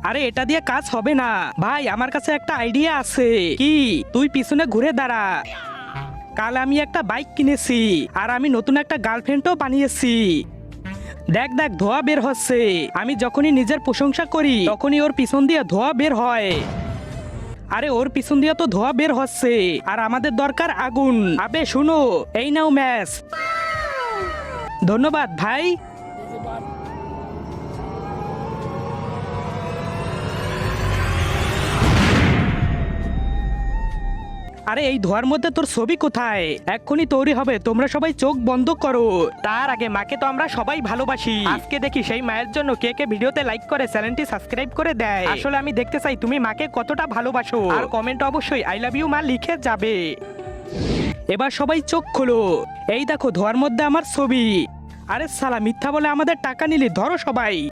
আরে এটা দিয়ে কাজ হবে না ভাই, আমার কাছে একটা আইডিয়া আছে। কি? তুই পিছনে ঘুরে দাঁড়া। কাল আমি একটা বাইক কিনেছি, আর আমি নতুন একটা গার্লফ্রেন্ডও বানিয়েছি। দেখ দেখ, ধোঁয়া বের হচ্ছে। আমি যখনই নিজের প্রশংসা করি তখনই ওর পিছন দিয়ে ধোঁয়া বের হয়। আরে ওর পিছন দিয়ে তো ধোঁয়া বের হচ্ছে, আর আমাদের দরকার আগুন। আবে শুনো, এই নাও ম্যাচ। ধন্যবাদ ভাই। আরে এই ধোয়ার মধ্যে তোর ছবি কোথায়? এক্ষুনি তৈরি হবে, তোমরা সবাই চোখ বন্ধ করো। তার আগে মাকে তো আমরা সবাই ভালোবাসি। আজকে দেখি সেই মায়ের জন্য কে কে ভিডিওতে লাইক করে চ্যানেলটি সাবস্ক্রাইব করে দেয়। আসলে আমি দেখতে চাই তুমি মাকে কতটা ভালোবাসো, আর কমেন্ট অবশ্যই আই লাভ ইউ মা লিখে যাবে। এবার সবাই চোখ খোলো। এই দেখো ধোয়ার মধ্যে আমার ছবি। আরে সালা, মিথ্যা বলে আমাদের টাকা নিলি, ধরো সবাই।